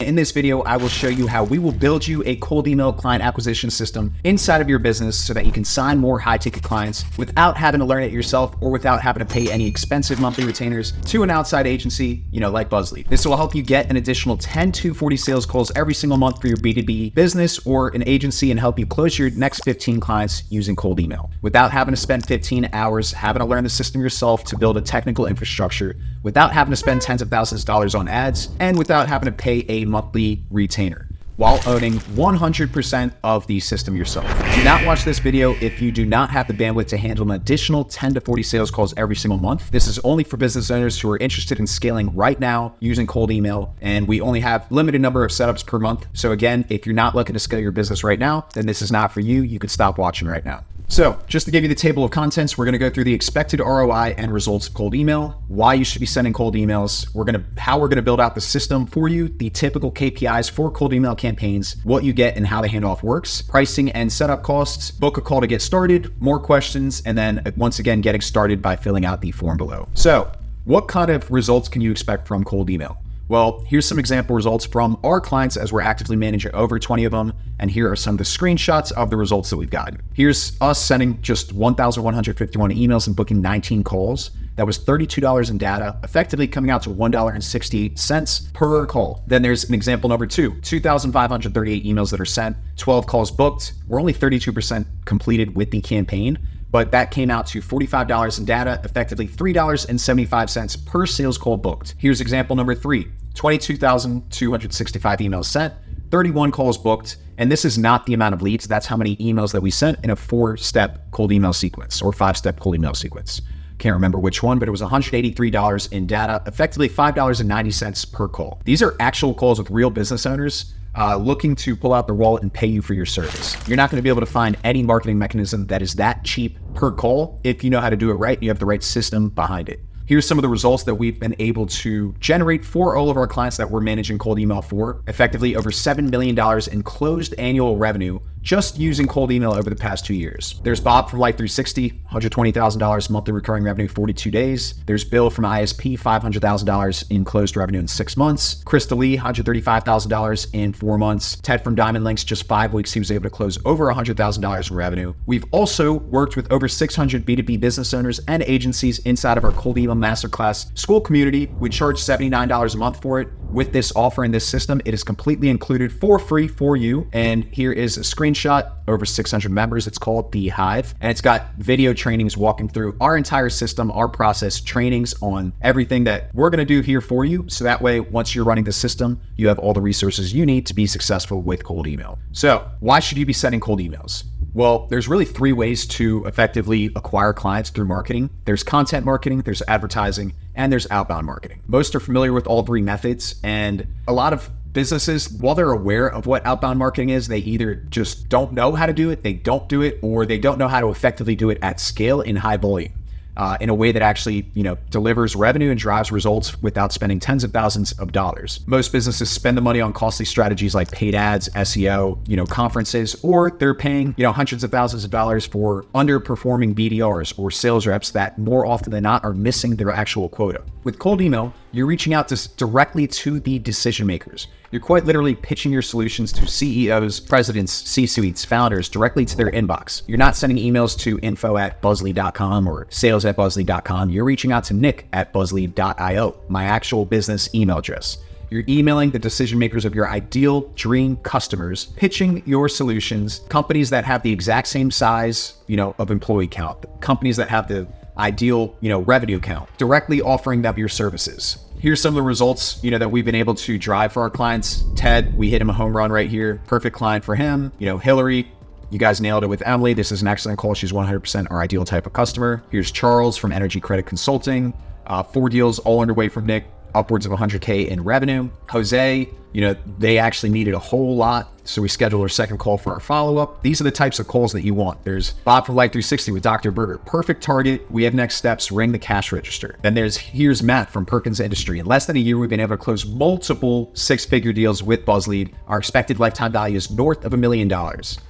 In this video, I will show you how we will build you a cold email client acquisition system inside of your business so that you can sign more high-ticket clients without having to learn it yourself or without having to pay any expensive monthly retainers to an outside agency, like BuzzLead. This will help you get an additional 10 to 40 sales calls every single month for your B2B business or an agency and help you close your next 15 clients using cold email without having to spend 15 hours having to learn the system yourself to build a technical infrastructure, without having to spend tens of thousands of dollars on ads, and without having to pay a monthly retainer, while owning 100% of the system yourself. Do not watch this video if you do not have the bandwidth to handle an additional 10 to 40 sales calls every single month. This is only for business owners who are interested in scaling right now using cold email, and we only have limited number of setups per month. So again, if you're not looking to scale your business right now, then this is not for you. You could stop watching right now. So just to give you the table of contents, we're going to go through the expected ROI and results of cold email, why you should be sending cold emails, how we're going to build out the system for you, the typical KPIs for cold email campaigns, what you get and how the handoff works, pricing and setup costs, book a call to get started, more questions, and then once again, getting started by filling out the form below. So what kind of results can you expect from cold email? Well, here's some example results from our clients as we're actively managing over 20 of them. And here are some of the screenshots of the results that we've gotten. Here's us sending just 1,151 emails and booking 19 calls. That was $32 in data, effectively coming out to $1.68 per call. Then there's an example number 2,538 emails that are sent, 12 calls booked. We're only 32% completed with the campaign, but that came out to $45 in data, effectively $3.75 per sales call booked. Here's example number 3, 22,265 emails sent, 31 calls booked, and this is not the amount of leads. That's how many emails that we sent in a 4-step cold email sequence or 5-step cold email sequence. Can't remember which one, but it was $183 in data, effectively $5.90 per call. These are actual calls with real business owners looking to pull out their wallet and pay you for your service. You're not going to be able to find any marketing mechanism that is that cheap per call if you know how to do it right and you have the right system behind it. Here's some of the results that we've been able to generate for all of our clients that we're managing cold email for. Effectively over $7 million in closed annual revenue just using cold email over the past 2 years. There's Bob from Life360, $120,000 monthly recurring revenue, 42 days. There's Bill from ISP, $500,000 in closed revenue in 6 months. Krista Lee, $135,000 in 4 months. Ted from Diamond Links, just 5 weeks, he was able to close over $100,000 in revenue. We've also worked with over 600 B2B business owners and agencies inside of our cold email masterclass school community. We charge $79 a month for it. With this offer and this system, it is completely included for free for you. And here is a screenshot, over 600 members. It's called The Hive. And it's got video trainings walking through our entire system, our process, trainings on everything that we're going to do here for you. So that way, once you're running the system, you have all the resources you need to be successful with cold email. So why should you be sending cold emails? Well, there's really 3 ways to effectively acquire clients through marketing. There's content marketing, there's advertising, and there's outbound marketing. Most are familiar with all 3 methods, and a lot of businesses, while they're aware of what outbound marketing is, they either just don't know how to do it, they don't do it, or they don't know how to effectively do it at scale in high volume. In a way that actually, delivers revenue and drives results without spending tens of thousands of dollars. Most businesses spend the money on costly strategies like paid ads, SEO, conferences, or they're paying, hundreds of thousands of dollars for underperforming BDRs or sales reps that more often than not are missing their actual quota. With cold email, you're reaching out directly to the decision makers. You're quite literally pitching your solutions to CEOs, presidents, C-suites, founders directly to their inbox. You're not sending emails to info@buzzlead.com or sales@buzzlead.com. You're reaching out to nick@buzzlead.io, my actual business email address. You're emailing the decision makers of your ideal dream customers, pitching your solutions, companies that have the exact same size, of employee count, companies that have the ideal, revenue count, directly offering them your services. Here's some of the results, that we've been able to drive for our clients. Ted, we hit him a home run right here. Perfect client for him. Hillary, you guys nailed it with Emily. This is an excellent call. She's 100% our ideal type of customer. Here's Charles from Energy Credit Consulting. 4 deals all underway from Nick, upwards of 100K in revenue. Jose, they actually needed a whole lot. So we scheduled our second call for our follow-up. These are the types of calls that you want. There's Bob from Life360 with Dr. Berger. Perfect target. We have next steps. Ring the cash register. Then here's Matt from Perkins Industry. In less than a year, we've been able to close multiple 6-figure deals with BuzzLead. Our expected lifetime value is north of $1 million.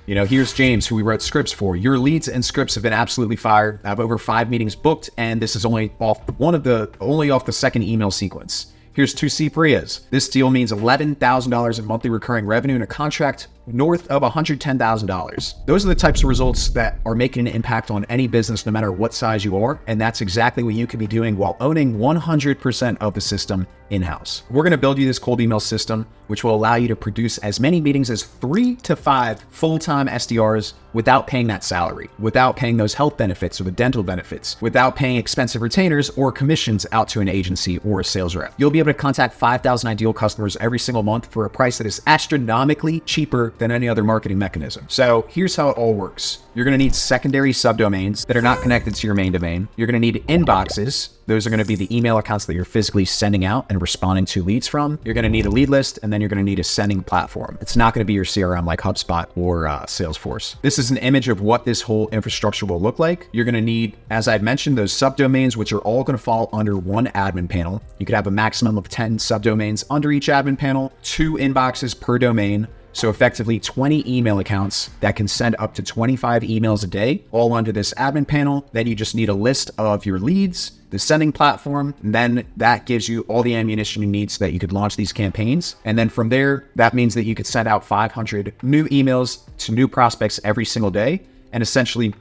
Here's James, who we wrote scripts for. Your leads and scripts have been absolutely fire. I have over 5 meetings booked, and this is only off the second email sequence. Here's two C3As. This deal means $11,000 in monthly recurring revenue and a contract north of $110,000. Those are the types of results that are making an impact on any business, no matter what size you are. And that's exactly what you could be doing while owning 100% of the system in-house. We're going to build you this cold email system, which will allow you to produce as many meetings as 3 to 5 full-time SDRs without paying that salary, without paying those health benefits or the dental benefits, without paying expensive retainers or commissions out to an agency or a sales rep. You'll be able to contact 5,000 ideal customers every single month for a price that is astronomically cheaper than any other marketing mechanism. So here's how it all works. You're going to need secondary subdomains that are not connected to your main domain. You're going to need inboxes. Those are going to be the email accounts that you're physically sending out and responding to leads from. You're going to need a lead list, and then you're going to need a sending platform. It's not going to be your CRM like HubSpot or Salesforce. This is an image of what this whole infrastructure will look like. You're going to need, as I'd mentioned, those subdomains, which are all going to fall under one admin panel. You could have a maximum of 10 subdomains under each admin panel, 2 inboxes per domain. So effectively 20 email accounts that can send up to 25 emails a day, all under this admin panel. Then you just need a list of your leads, the sending platform, and then that gives you all the ammunition you need so that you could launch these campaigns. And then from there, that means that you could send out 500 new emails to new prospects every single day, and essentially,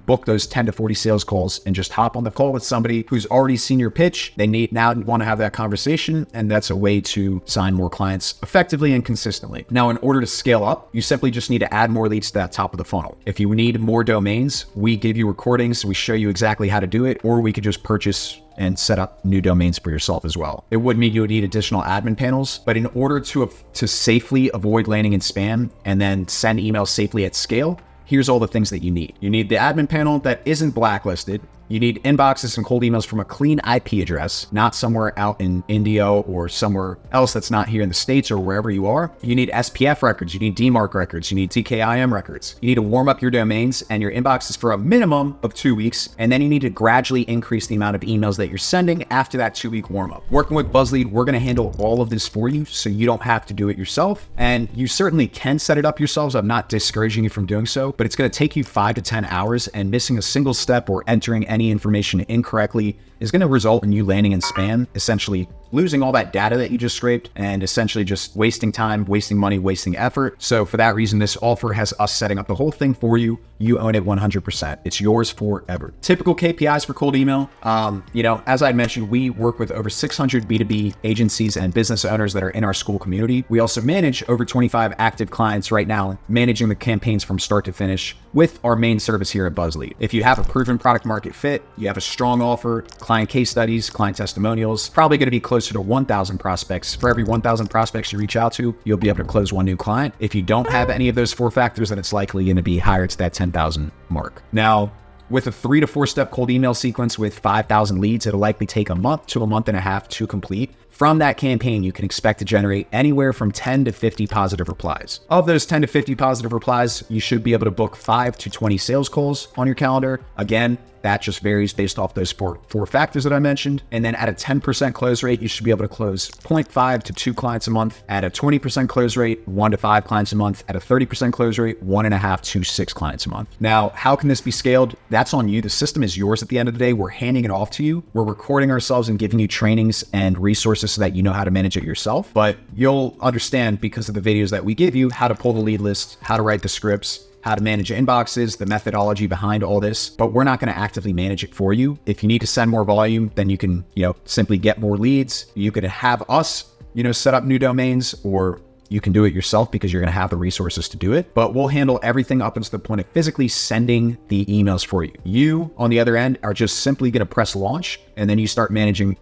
book those 10 to 40 sales calls and just hop on the call with somebody who's already seen your pitch. They now want to have that conversation, and that's a way to sign more clients effectively and consistently. Now, in order to scale up, you simply just need to add more leads to that top of the funnel. If you need more domains, we give you recordings, we show you exactly how to do it, or we could just purchase and set up new domains for yourself as well. It would mean you would need additional admin panels, but in order to safely avoid landing in spam and then send emails safely at scale, here's all the things that you need. You need the admin panel that isn't blacklisted. You need inboxes and cold emails from a clean IP address, not somewhere out in India or somewhere else that's not here in the States or wherever you are. You need SPF records, you need DMARC records, you need TKIM records. You need to warm up your domains and your inboxes for a minimum of 2 weeks, and then you need to gradually increase the amount of emails that you're sending after that 2-week warm up. Working with BuzzLead, we're gonna handle all of this for you so you don't have to do it yourself. And you certainly can set it up yourselves. I'm not discouraging you from doing so, but it's gonna take you 5 to 10 hours, and missing a single step or entering any information incorrectly is going to result in you landing in spam, essentially losing all that data that you just scraped and essentially just wasting time, wasting money, wasting effort. So for that reason, this offer has us setting up the whole thing for you. You own it 100%. It's yours forever. Typical KPIs for cold email. As I mentioned, we work with over 600 B2B agencies and business owners that are in our school community. We also manage over 25 active clients right now, managing the campaigns from start to finish with our main service here at BuzzLead. If you have a proven product market fit, you have a strong offer, client case studies, client testimonials, probably going to be closer to 1,000 prospects. For every 1,000 prospects you reach out to, you'll be able to close 1 new client. If you don't have any of those 4 factors, then it's likely going to be higher to that 10,000 mark. Now, with a 3 to 4 step cold email sequence with 5,000 leads, it'll likely take a month to a month and a half to complete. From that campaign, you can expect to generate anywhere from 10 to 50 positive replies. Of those 10 to 50 positive replies, you should be able to book 5 to 20 sales calls on your calendar. Again, that just varies based off those four factors that I mentioned. And then at a 10% close rate, you should be able to close 0.5 to 2 clients a month. At a 20% close rate, 1 to 5 clients a month. At a 30% close rate, 1.5 to 6 clients a month. Now, how can this be scaled? That's on you. The system is yours at the end of the day. We're handing it off to you. We're recording ourselves and giving you trainings and resources so that you know how to manage it yourself. But you'll understand, because of the videos that we give you, how to pull the lead list, how to write the scripts, how to manage inboxes, the methodology behind all this, but we're not going to actively manage it for you. If you need to send more volume, then you can, simply get more leads. You could have us, set up new domains, or you can do it yourself because you're going to have the resources to do it. But we'll handle everything up until the point of physically sending the emails for you. You, on the other end, are just simply going to press launch, and then you start managing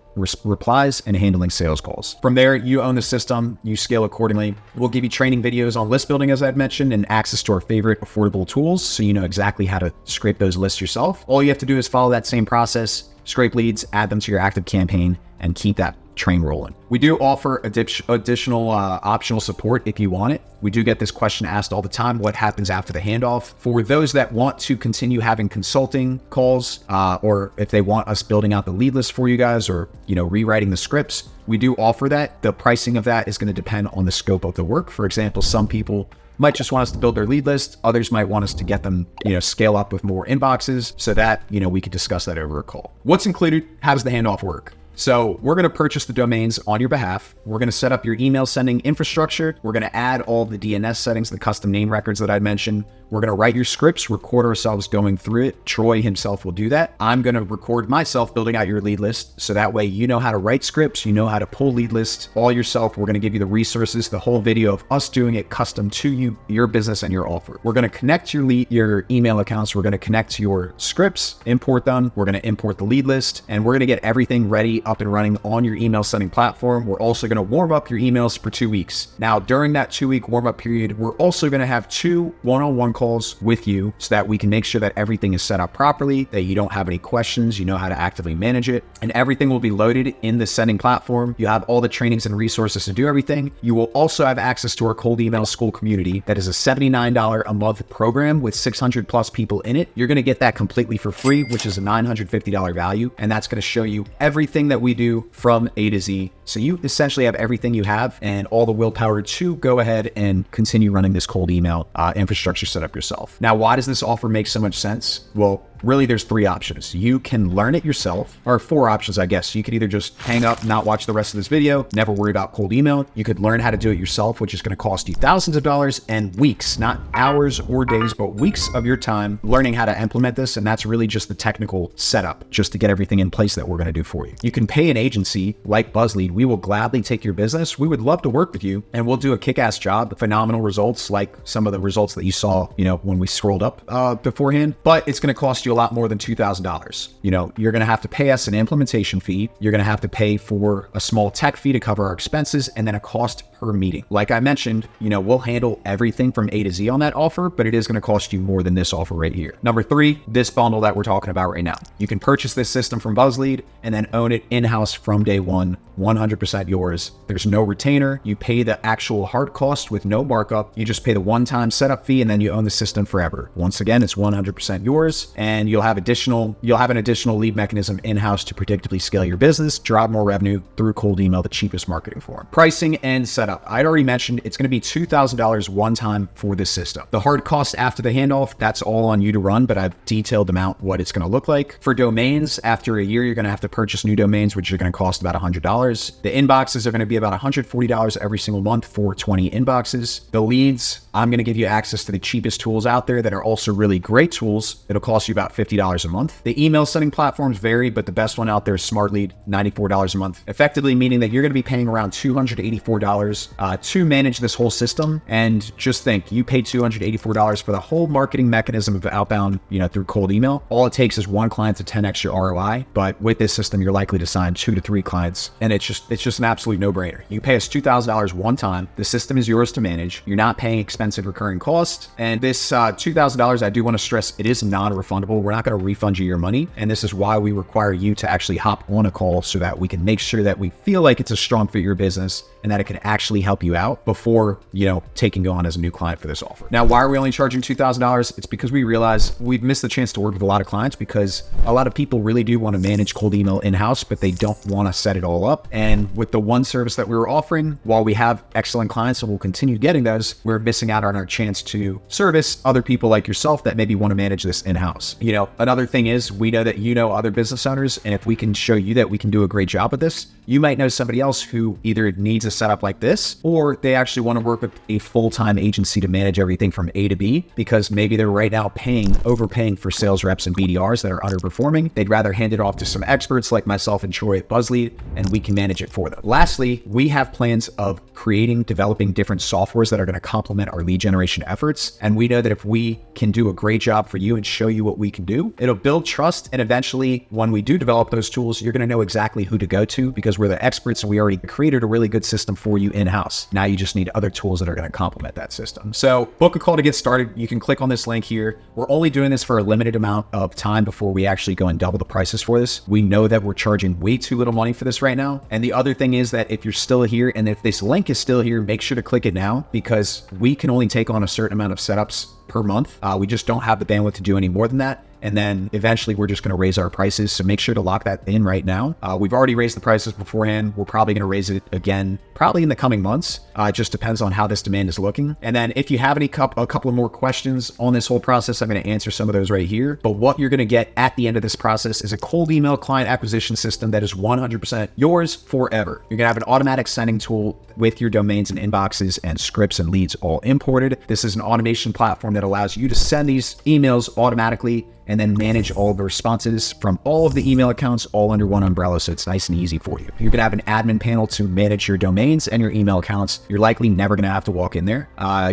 replies and handling sales calls. From there, you own the system, you scale accordingly. We'll give you training videos on list building, as I'd mentioned, and access to our favorite affordable tools, so you know exactly how to scrape those lists yourself. All you have to do is follow that same process, scrape leads, add them to your active campaign, and keep that train rolling. We do offer additional optional support if you want it. We do get this question asked all the time: what happens after the handoff? For those that want to continue having consulting calls, or if they want us building out the lead list for you guys, or rewriting the scripts, we do offer that. The pricing of that is going to depend on the scope of the work. For example, some people might just want us to build their lead list. Others might want us to get them, scale up with more inboxes, so that, we could discuss that over a call. What's included? How does the handoff work? So we're going to purchase the domains on your behalf. We're going to set up your email sending infrastructure. We're going to add all the DNS settings, the custom name records that I mentioned. We're going to write your scripts, record ourselves going through it. Troy himself will do that. I'm going to record myself building out your lead list. So that way you know how to write scripts, you know how to pull lead lists all yourself. We're going to give you the resources, the whole video of us doing it custom to you, your business and your offer. We're going to connect your email accounts. We're going to connect your scripts, import them. We're going to import the lead list, and we're going to get everything ready, up and running on your email sending platform. We're also going to warm up your emails for 2 weeks. Now, during that 2-week warm up period, we're also going to have 2 one-on-one calls with you so that we can make sure that everything is set up properly, that you don't have any questions, you know how to actively manage it, and everything will be loaded in the sending platform. You have all the trainings and resources to do everything. You will also have access to our cold email school community. That is a $79 a month program with 600 plus people in it. You're going to get that completely for free, which is a $950 value. And that's going to show you everything that we do from A to Z. So you essentially have everything you have and all the willpower to go ahead and continue running this cold email infrastructure setup yourself. Now, why does this offer make so much sense? Well, really, there's 3 options. You can learn it yourself, or 4 options, I guess. You could either just hang up, not watch the rest of this video, never worry about cold email. You could learn how to do it yourself, which is going to cost you thousands of dollars and weeks, not hours or days, but weeks of your time learning how to implement this. And that's really just the technical setup, just to get everything in place that we're going to do for you. You can pay an agency like BuzzLead. We will gladly take your business. We would love to work with you, and we'll do a kick-ass job, phenomenal results, like some of the results that you saw, when we scrolled up beforehand. But it's going to cost you a lot more than $2,000. You're going to have to pay us an implementation fee. You're going to have to pay for a small tech fee to cover our expenses, and then a cost per meeting. Like I mentioned, we'll handle everything from A to Z on that offer, but it is going to cost you more than this offer right here. Number 3, this bundle that we're talking about right now. You can purchase this system from BuzzLead and then own it in-house from day one, 100% yours. There's no retainer. You pay the actual hard cost with no markup. You just pay the one-time setup fee, and then you own the system forever. Once again, it's 100% yours, and you'll have an additional lead mechanism in-house to predictably scale your business, drive more revenue through cold email, the cheapest marketing form. Pricing and setup. I'd already mentioned it's going to be $2,000 one time for this system. The hard cost after the handoff, that's all on you to run, but I've detailed them out what it's going to look like. For domains, after a year, you're going to have to purchase new domains, which are going to cost about $100. The inboxes are going to be about $140 every single month for 20 inboxes. The leads, I'm going to give you access to the cheapest tools out there that are also really great tools. It'll cost you about $50 a month. The email sending platforms vary, but the best one out there is SmartLead, $94 a month, effectively meaning that you're going to be paying around $284 to manage this whole system. And just think, you pay $284 for the whole marketing mechanism of outbound, through cold email. All it takes is 1 client to 10x your ROI. But with this system, you're likely to sign 2 to 3 clients. And it's just an absolute no-brainer. You pay us $2,000 one time. The system is yours to manage. You're not paying expensive recurring costs. And this $2,000, I do want to stress, it is non-refundable. We're not going to refund you your money. And this is why we require you to actually hop on a call so that we can make sure that we feel like it's a strong fit for your business and that it can actually help you out before, taking you on as a new client for this offer. Now, why are we only charging $2,000? It's because we realize we've missed the chance to work with a lot of clients, because a lot of people really do want to manage cold email in-house, but they don't want to set it all up. And with the one service that we were offering, while we have excellent clients and we'll continue getting those, we're missing out on our chance to service other people like yourself that maybe want to manage this in-house. Another thing is, we know that other business owners, and if we can show you that we can do a great job at this, you might know somebody else who either needs a setup like this, or they actually want to work with a full-time agency to manage everything from A to B, because maybe they're right now overpaying for sales reps and BDRs that are underperforming. They'd rather hand it off to some experts like myself and Troy at BuzzLead, and we can manage it for them. Lastly, we have plans of developing different softwares that are going to complement our lead generation efforts. And we know that if we can do a great job for you and show you what we can do, it'll build trust. And eventually, when we do develop those tools, you're going to know exactly who to go to, because we're the experts and we already created a really good system for you in-house. Now you just need other tools that are going to complement that system. So book a call to get started. You can click on this link here. We're only doing this for a limited amount of time before we actually go and double the prices for this. We know that we're charging way too little money for this right now. And the other thing is that if you're still here, and if this link is still here, make sure to click it now, because we can only take on a certain amount of setups per month. We just don't have the bandwidth to do any more than that. And then eventually we're just going to raise our prices. So make sure to lock that in right now. We've already raised the prices beforehand. We're probably going to raise it again, probably in the coming months. It just depends on how this demand is looking. And then if you have a couple of more questions on this whole process, I'm going to answer some of those right here. But what you're going to get at the end of this process is a cold email client acquisition system that is 100% yours forever. You're going to have an automatic sending tool with your domains and inboxes and scripts and leads all imported. This is an automation platform that allows you to send these emails automatically and then manage all the responses from all of the email accounts all under one umbrella, so it's nice and easy for you. You're gonna have an admin panel to manage your domains and your email accounts. You're likely never gonna have to walk in there.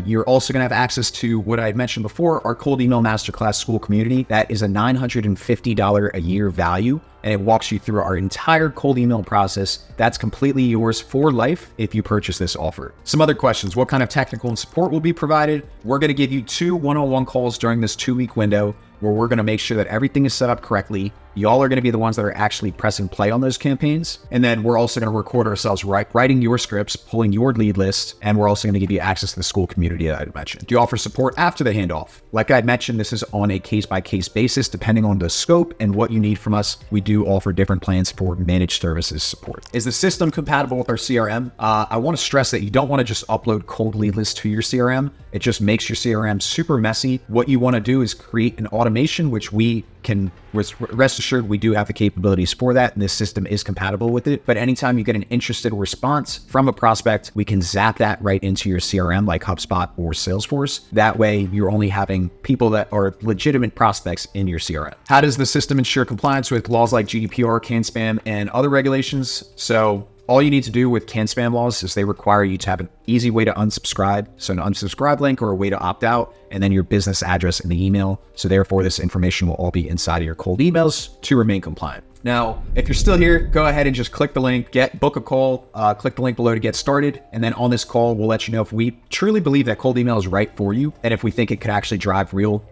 You're also gonna have access to what I mentioned before, our Cold Email Masterclass School community. That is a $950 a year value, and it walks you through our entire cold email process. That's completely yours for life if you purchase this offer. Some other questions: what kind of technical support will be provided? We're gonna give you 2 one-on-one calls during this 2-week window, where we're going to make sure that everything is set up correctly. Y'all are going to be the ones that are actually pressing play on those campaigns. And then we're also going to record ourselves writing your scripts, pulling your lead list, and we're also going to give you access to the school community that I mentioned. Do you offer support after the handoff? Like I mentioned, this is on a case-by-case basis, depending on the scope and what you need from us. We do offer different plans for managed services support. Is the system compatible with our CRM? I want to stress that you don't want to just upload cold lead lists to your CRM. It just makes your CRM super messy. What you want to do is create an automation, which we can rest assured we do have the capabilities for that, and this system is compatible with it. But anytime you get an interested response from a prospect, we can zap that right into your CRM like HubSpot or Salesforce. That way you're only having people that are legitimate prospects in your CRM. How does the system ensure compliance with laws like GDPR, CAN-SPAM, and other regulations? So all you need to do with CAN-SPAM laws is they require you to have an easy way to unsubscribe. So an unsubscribe link or a way to opt out, and then your business address in the email. So therefore this information will all be inside of your cold emails to remain compliant. Now, if you're still here, go ahead and just click the link, book a call, click the link below to get started. And then on this call, we'll let you know if we truly believe that cold email is right for you, and if we think it could actually drive real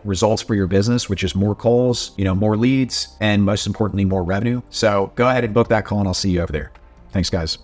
results for your business, which is more calls, more leads, and most importantly, more revenue. So go ahead and book that call, and I'll see you over there. Thanks, guys.